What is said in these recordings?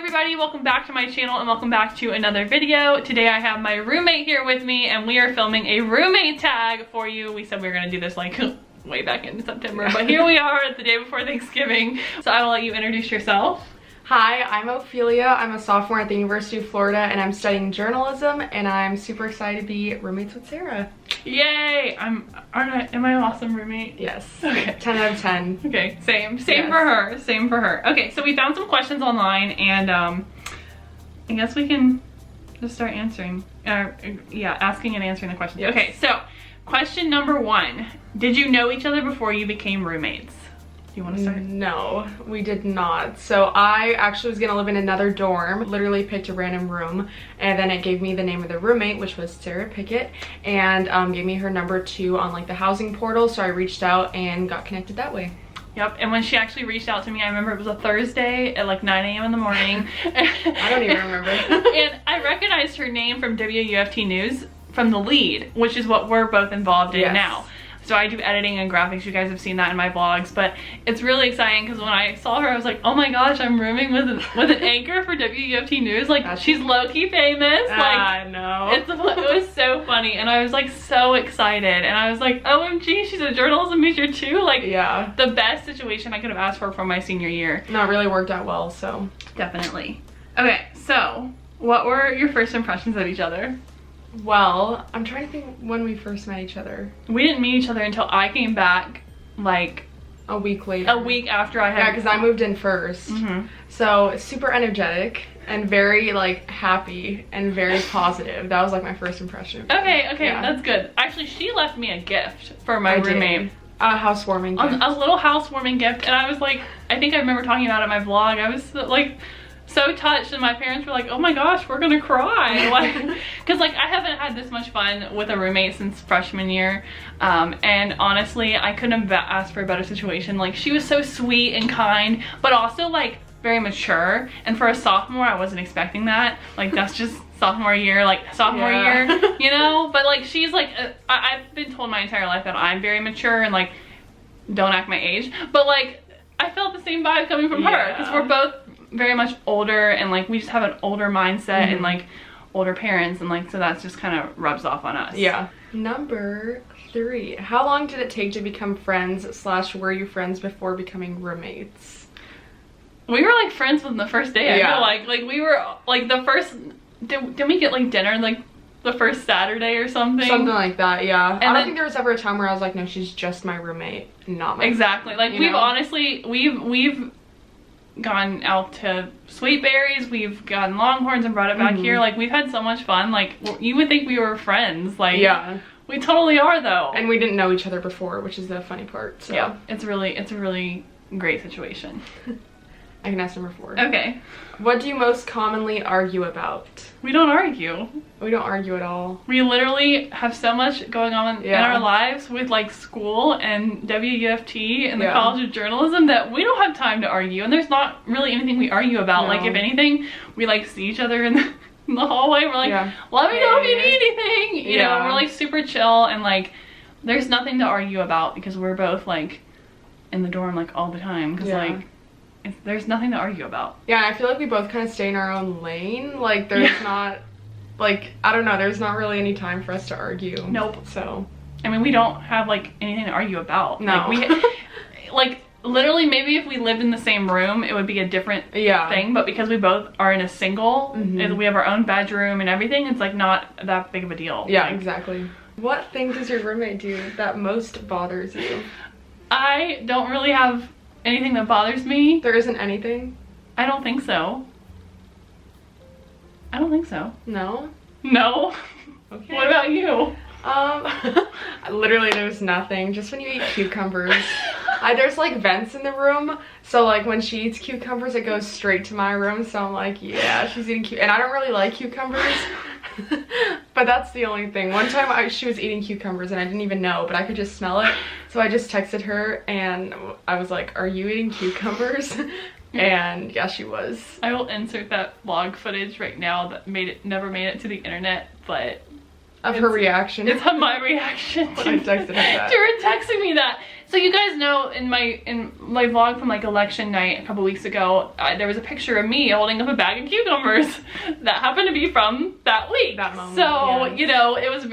everybody, welcome back to my channel and welcome back to another video. Today I have my roommate here with me and we are filming a roommate tag for you. We said we were gonna do this like way back in September, but here we are the day before Thanksgiving. So I will let you introduce yourself. Hi, I'm Ophelia. I'm a sophomore at the University of Florida and I'm studying journalism, and I'm super excited to be roommates with Sarah. Yay! Am I an awesome roommate? Yes. Okay. 10 out of 10. Okay, same Yes. for her. Okay, so we found some questions online and I guess we can just start answering. Asking and answering the questions. Yes. Okay, so question number 1. Did you know each other before you became roommates? Do you want to start? No, we did not. So I actually was gonna live in another dorm, literally picked a random room, and then it gave me the name of the roommate, which was Sarah Pickett, and gave me her number too on like the housing portal, so I reached out and got connected that way. Yep, and when she actually reached out to me, I remember it was a Thursday at like 9 a.m. in the morning. I don't even remember. And I recognized her name from WUFT News from the lead, which is what we're both involved in now. So I do editing and graphics. You guys have seen that in my vlogs, but it's really exciting because when I saw her, I was like, oh my gosh, I'm rooming with an anchor for WUFT News. Like, she's low-key famous. Like, I know. It was so funny, and I was like so excited, and I was like, OMG, she's a journalism major too. Like, yeah, the best situation I could have asked for my senior year. No, it really worked out well, so. Definitely. Okay, so what were your first impressions of each other? Well, I'm trying to think when we first met each other. We didn't meet each other until I came back, like a week later. A week after I had. Yeah, because I moved in first. So super energetic and very like happy and very positive. That was like my first impression. Okay, yeah. That's good. Actually, she left me a gift for my roommate. A housewarming gift. A little housewarming gift, and I was like, I think I remember talking about it in my vlog. I was like so touched, and my parents were like, oh my gosh, we're gonna cry. Like, because like I haven't had this much fun with a roommate since freshman year, and honestly I couldn't have asked for a better situation. Like, she was so sweet and kind, but also like very mature, and for a sophomore I wasn't expecting that. Like, that's just sophomore year, you know. But like, she's like I've been told my entire life that I'm very mature and like don't act my age, but like I felt the same vibe coming from her, because we're both very much older, and like we just have an older mindset and like older parents, and like so that's just kind of rubs off on us. Yeah. Number 3, how long did it take to become friends / were you friends before becoming roommates? We were like friends from the first day. I feel like we were like the first, didn't we get like dinner like the first Saturday or something? Something like that, yeah. And I don't think there was ever a time where I was like, no, she's just my roommate, not my exactly friend. Like, we've honestly we've gone out to Sweet Berries, we've gotten Longhorns and brought it back here. Like, we've had so much fun. Like, you would think we were friends. Like, yeah, we totally are though. And we didn't know each other before, which is the funny part. So yeah, it's a really great situation. I can ask number 4. Okay. What do you most commonly argue about? We don't argue. We don't argue at all. We literally have so much going on in our lives with like school and WUFT and the College of Journalism that we don't have time to argue, and there's not really anything we argue about. Like, if anything, we like see each other in the hallway. We're like, let me know if you need anything. You know, we're like super chill, and like there's nothing to argue about because we're both like in the dorm like all the time, because like there's nothing to argue about. Yeah, I feel like we both kind of stay in our own lane. Like, there's not, like, I don't know, there's not really any time for us to argue. Nope. So, I mean, we don't have like anything to argue about. No. Like, like literally, maybe if we lived in the same room, it would be a different thing. But because we both are in a single, and we have our own bedroom and everything, it's like not that big of a deal. Yeah, like, exactly. What thing does your roommate do that most bothers you? I don't really have anything that bothers me. There isn't anything? I don't think so. I don't think so. No? No. Okay. What about you? Literally there's nothing. Just when you eat cucumbers. There's like vents in the room, so like when she eats cucumbers it goes straight to my room, so I'm like, yeah, she's eating and I don't really like cucumbers. But that's the only thing. One time she was eating cucumbers and I didn't even know, but I could just smell it, so I just texted her and I was like, are you eating cucumbers? And yeah, she was. I will insert that vlog footage right now that never made it to the internet, but of her reaction. It's my reaction when I texted her that. To her texting me that. So you guys know in my vlog from like election night a couple weeks ago, there was a picture of me holding up a bag of cucumbers that happened to be from that week. That moment. So yes. you know, it was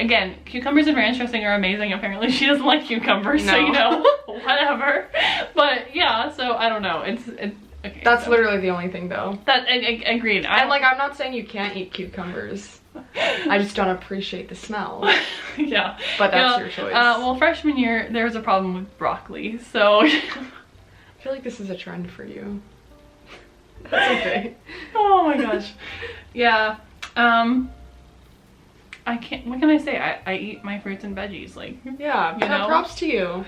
again, cucumbers and ranch dressing are amazing. Apparently she doesn't like cucumbers, No. so you know, whatever. But yeah, so I don't know. It's okay. That's so. literally the only thing though. That agreed. And like, I'm not saying you can't eat cucumbers. I just don't appreciate the smell. Yeah. But that's your choice. Well, freshman year, there was a problem with broccoli, so... I feel like this is a trend for you. That's okay. Oh my gosh. Yeah. I can't... What can I say? I eat my fruits and veggies, like... Yeah, you know? props to you.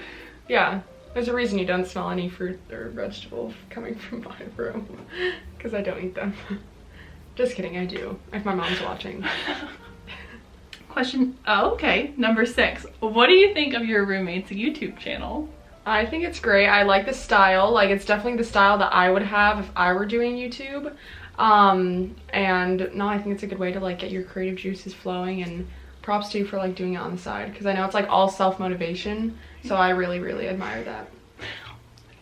Yeah. There's a reason you don't smell any fruit or vegetable coming from my room. Because I don't eat them. Just kidding, I do. If my mom's watching. Question, oh, okay. Number 6. What do you think of your roommate's YouTube channel? I think it's great. I like the style. Like, it's definitely the style that I would have if I were doing YouTube. And no, I think it's a good way to like get your creative juices flowing, and props to you for like doing it on the side, because I know it's like all self-motivation. So I really, really admire that.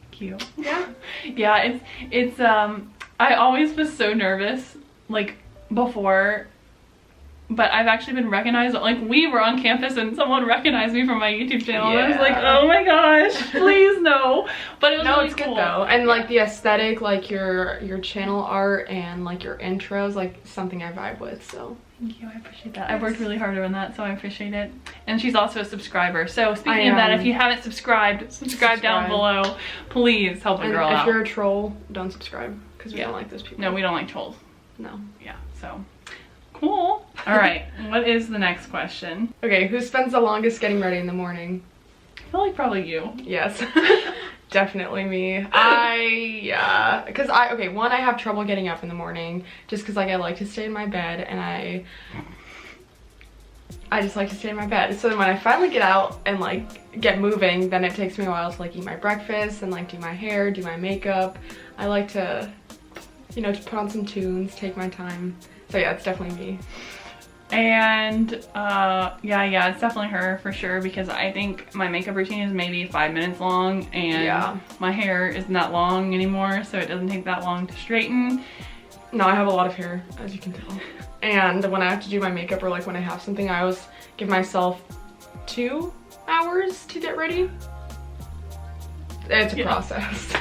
Thank you. Yeah. Yeah, it's I always was so nervous, like, before, but I've actually been recognized. Like, we were on campus and someone recognized me from my YouTube channel, and I was like, oh my gosh, please no. But it was No, really it's cool. good though. And like the aesthetic, like your channel art and like your intros, like something I vibe with, so. Thank you, I appreciate that. I've worked really hard on that, so I appreciate it. And she's also a subscriber. So speaking of that, if you haven't subscribe down below. Please help a girl out. If you're a troll, don't subscribe, because we don't like those people. No, we don't like trolls. No. Yeah, so cool. All right, what is the next question? Okay, who spends the longest getting ready in the morning? I feel like probably you. Yes. Definitely me. Yeah, because one, I have trouble getting up in the morning just because like I like to stay in my bed, and I just like to stay in my bed. So then when I finally get out and like get moving, then it takes me a while to like eat my breakfast and like do my hair, do my makeup. I like to, you know, to put on some tunes, take my time. So yeah, it's definitely me. And yeah, it's definitely her for sure, because I think my makeup routine is maybe 5 minutes long, and my hair isn't that long anymore, so it doesn't take that long to straighten. No, I have a lot of hair, as you can tell. And when I have to do my makeup, or like when I have something, I always give myself 2 hours to get ready. It's a process.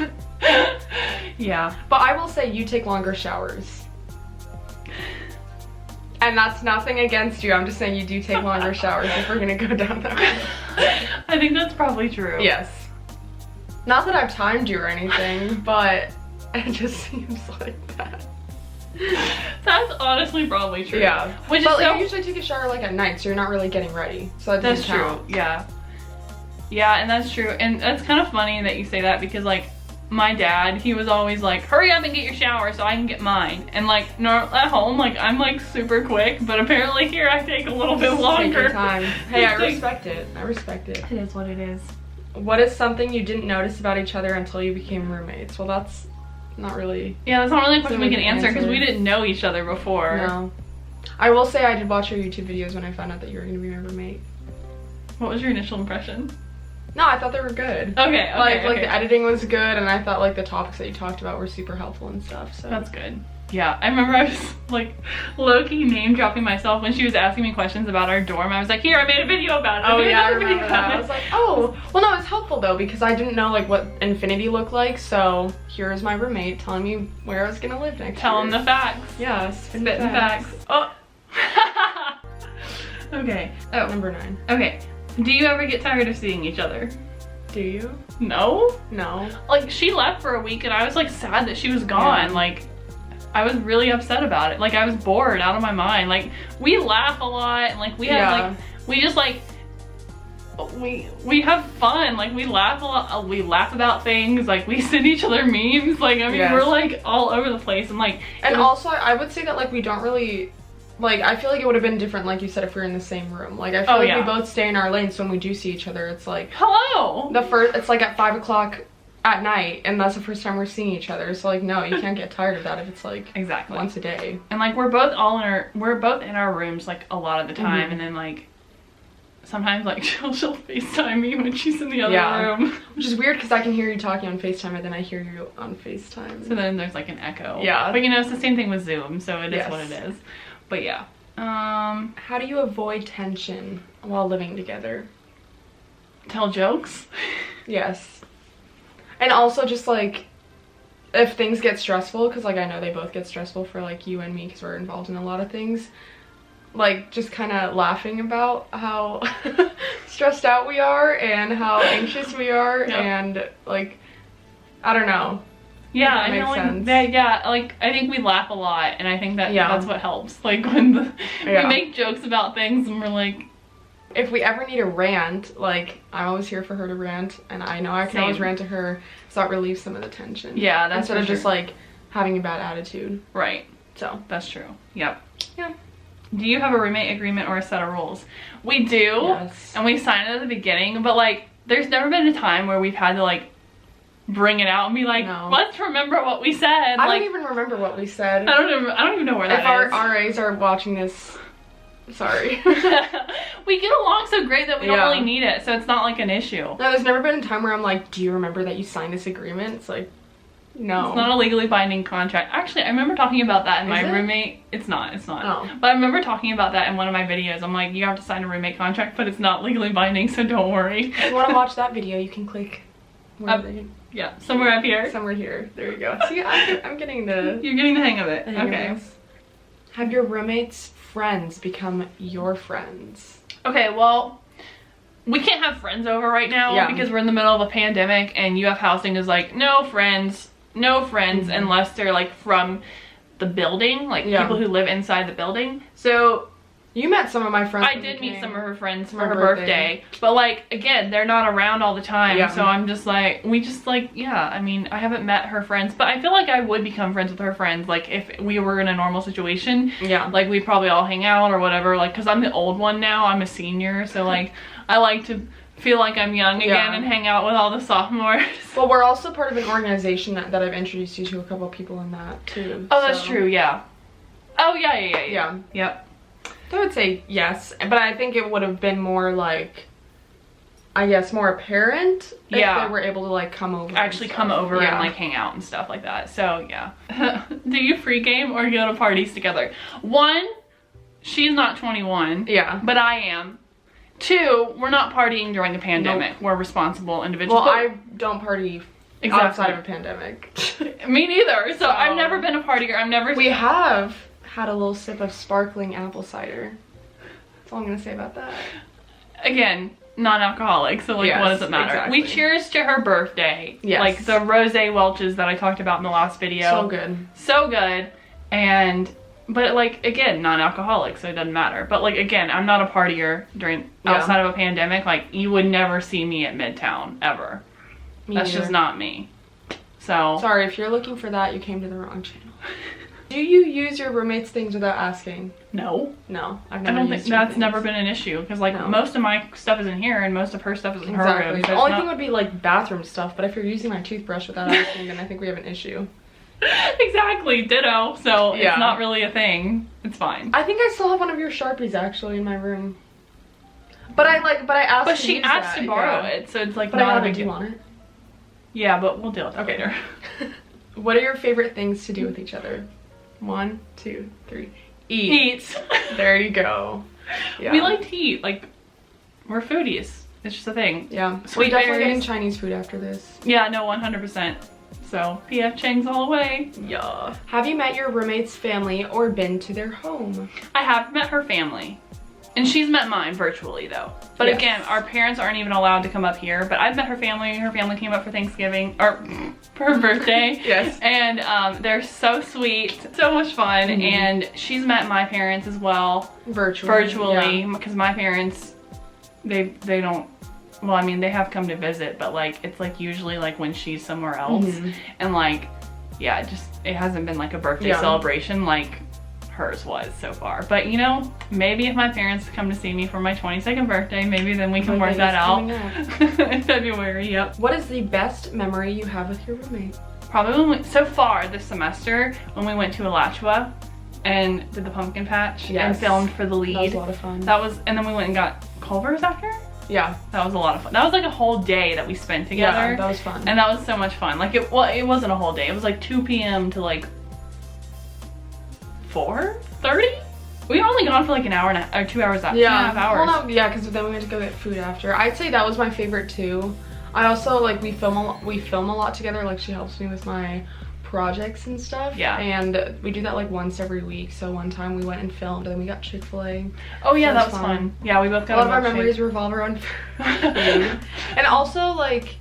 Yeah. But I will say you take longer showers. And that's nothing against you. I'm just saying you do take longer showers if we're gonna go down that road. I think that's probably true. Yes. Not that I've timed you or anything, but it just seems like that. That's honestly probably true. Yeah. Which but is so... you usually take a shower like at night, so you're not really getting ready. So that that's doesn't count. true. Yeah. Yeah, and that's true. And that's kind of funny that you say that, because like my dad, he was always like, hurry up and get your shower so I can get mine. And like at home, like I'm like super quick, but apparently here I take a little bit longer. Take your time. Hey, I respect it. I respect it. It is what it is. What is something you didn't notice about each other until you became roommates? Well, that's not really... Yeah, that's not really a question we can answer, because answer. we didn't know each other before. No. I will say I did watch your YouTube videos when I found out that you were going to be my roommate. What was your initial impression? No, I thought they were good. Okay, Like the editing was good, and I thought like the topics that you talked about were super helpful and stuff, so. That's good. Yeah, I remember I was like low-key name dropping myself when she was asking me questions about our dorm. I was like, here, I made a video about it. Oh yeah, I remember that. I was like, oh. Well, no, it's helpful though, because I didn't know like what infinity looked like, so here's my roommate telling me where I was gonna live next year. Tell him the facts. Yeah, spitting facts. Oh. Okay. Oh. Number 9. Okay. Do you ever get tired of seeing each other? Do you? No. No. Like, she left for a week and I was like sad that she was gone. Yeah. Like, I was really upset about it. Like, I was bored out of my mind. Like, we laugh a lot, and like we have like we just like we have fun. Like, we laugh a lot. We laugh about things. Like, we send each other memes. Like, I mean, we're like all over the place, and like. And also, I would say that like we don't really. Like, I feel like it would have been different, like you said, if we were in the same room. Like, I feel like we both stay in our lanes, so when we do see each other, it's like... Hello! It's like at 5 o'clock at night, and that's the first time we're seeing each other. So, like, no, you can't get tired of that if it's, like, once a day. And, like, we're both in our rooms, like, a lot of the time, and then, like... sometimes like she'll FaceTime me when she's in the other room. Which is weird because I can hear you talking on FaceTime and then I hear you on FaceTime. So then there's like an echo. Yeah. But you know, it's the same thing with Zoom, so it is what it is. But yeah. How do you avoid tension while living together? Tell jokes? Yes. And also just like, if things get stressful, because like I know they both get stressful for like you and me because we're involved in a lot of things, like just kind of laughing about how stressed out we are and how anxious we are and like, I don't know. Yeah, that makes sense. Like I think we laugh a lot, and I think that that's what helps. Like when we make jokes about things, and we're like, if we ever need a rant, like I'm always here for her to rant, and I know I can always rant to her, so that relieves some of the tension. Yeah, that's instead of just like having a bad attitude. Right. So that's true. Yep. Yeah. Do you have a roommate agreement or a set of rules? We do. Yes. And we signed it at the beginning, but like there's never been a time where we've had to like bring it out and be like, let's remember what we said. I don't even remember what we said. I don't even know where that is. If our RAs are watching this, sorry. We get along so great that we don't really need it, so it's not like an issue. No, there's never been a time where I'm like, do you remember that you signed this agreement? It's like, no. It's not a legally binding contract. Actually, I remember talking about that in my roommate. It's not. Oh. But I remember talking about that in one of my videos. I'm like, you have to sign a roommate contract, but it's not legally binding, so don't worry. If you want to watch that video, you can click yeah, somewhere up here. Somewhere here. There you go. See, I'm getting the... You're getting the hang of it. Okay. Have your roommates' friends become your friends? Okay, well, we can't have friends over right now because we're in the middle of a pandemic, and UF Housing is like, no friends unless they're like from the building, like people who live inside the building. So you met some of my friends. I did meet some of her friends for her birthday. But like, again, they're not around all the time. So I'm just like, I mean, I haven't met her friends, but I feel like I would become friends with her friends. Like if we were in a normal situation, like we'd probably all hang out or whatever. Like, cause I'm the old one now, I'm a senior. So like, I like to feel like I'm young again and hang out with all the sophomores. Well, we're also part of an organization that I've introduced you to a couple people in that too. Oh, that's true. Yeah. Oh yeah. Yep. I would say yes, but I think it would have been more like, I guess, more apparent if they were able to like come over. Actually come over and like hang out and stuff like that. So yeah. Do you free game or go to parties together? One, she's not 21. Yeah. But I am. Two, we're not partying during the pandemic. We're responsible individuals. Well, I don't party outside of a pandemic. Me neither. So I've never been a partier. We have had a little sip of sparkling apple cider. That's all I'm gonna say about that. Again, non-alcoholic, so like what does it matter? Exactly. We cheers to her birthday. Yes. Like the rosé Welch's that I talked about in the last video. So good. So good. But like, again, non-alcoholic, so it doesn't matter. But like, again, I'm not a partier outside of a pandemic. Like, you would never see me at Midtown, ever. That's just not me. So. Sorry, if you're looking for that, you came to the wrong channel. Do you use your roommate's things without asking? No. No, I don't think that's never been an issue, because like most of my stuff is in here and most of her stuff is in her room. The only thing would be like bathroom stuff, but if you're using my toothbrush without asking, then I think we have an issue. Exactly, ditto. So it's not really a thing. It's fine. I think I still have one of your Sharpies actually in my room. But I asked. But she asked to borrow it, so it's like not a big deal. Do you want it? Yeah, but we'll deal with it later. What are your favorite things to do with each other? 1, 2, 3. Eat. There you go. Yeah. We like to eat. Like, we're foodies. It's just a thing. Yeah. We're definitely getting Chinese food after this. Yeah, no, 100%. So, PF Chang's all the way. Yeah. Have you met your roommate's family or been to their home? I have met her family. And she's met mine virtually though. But again, our parents aren't even allowed to come up here. But I've met her family. Her family came up for Thanksgiving, or for her birthday. Yes. And they're so sweet, so much fun. And she's met my parents as well. Virtually. Because my parents, they don't, well, I mean, they have come to visit, but like, it's like usually like when she's somewhere else. And like, yeah, it hasn't been like a birthday celebration like hers was so far. But you know, maybe if my parents come to see me for my 22nd birthday, maybe then we can work that out in February. Yep. What is the best memory you have with your roommate? Probably so far this semester when we went to Alachua. and did the pumpkin patch and Yes. filmed for the lead. That was a lot of fun. And then we went and got Culver's after. Yeah. That was a lot of fun. That was like a whole day that we spent together. Yeah, that was fun. And that was so much fun. Like it wasn't a whole day. It was like 2 p.m. to like 4:30. We were only gone for like an hour or 2 hours after. Yeah. 2.5 hours. Well, no, yeah, because then we went to go get food after. I'd say that was my favorite too. I also like we film a lot together. Like she helps me with my projects and stuff. Yeah. And we do that like once every week. So one time we went and filmed, and then we got Chick-fil-A. Oh yeah, that was fun. Yeah, we both got a lot of our milkshake. memories revolve around food. And also like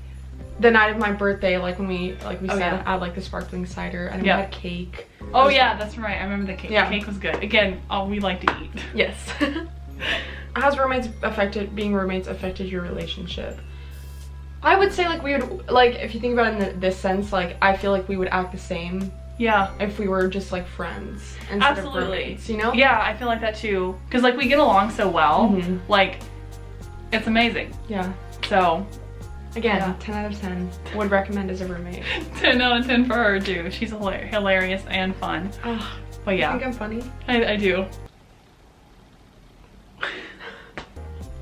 the night of my birthday, like when we sat yeah. and had like the sparkling cider, and Yeah. we had cake. Oh yeah, that's right. I remember the cake. Yeah. The cake was good. Again, all we like to eat. Yes. How's being roommates affected your relationship? I would say like we would, like if you think about it in this sense, like I feel like we would act the same Yeah. if we were just like friends instead of Absolutely. roommates, you know? Yeah, I feel like that too. Cause like we get along so well. Mhm. Like, it's amazing. Yeah. So, Again, Yeah. 10 out of 10. Would recommend as a roommate. 10 out of 10 for her too. She's hilarious and fun. Oh, But you yeah, think I'm funny? I do.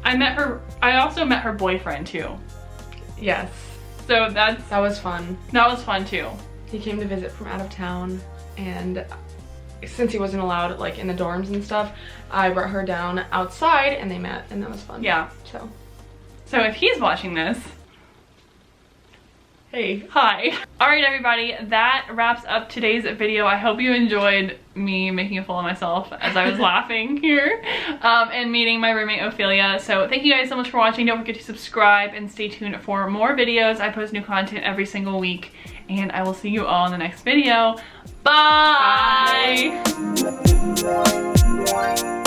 I also met her boyfriend too. Yes. So That was fun. that was fun too. He came to visit from out of town, and since he wasn't allowed like in the dorms and stuff, I brought her down outside and they met, and that was fun. Yeah. So if he's watching this, hey. hi. All right, everybody, that wraps up today's video. I hope you enjoyed me making a fool of myself as I was laughing here and meeting my roommate Ophelia. So thank you guys so much for watching. Don't forget to subscribe and stay tuned for more videos. I post new content every single week, and I will see you all in the next video. Bye. Bye.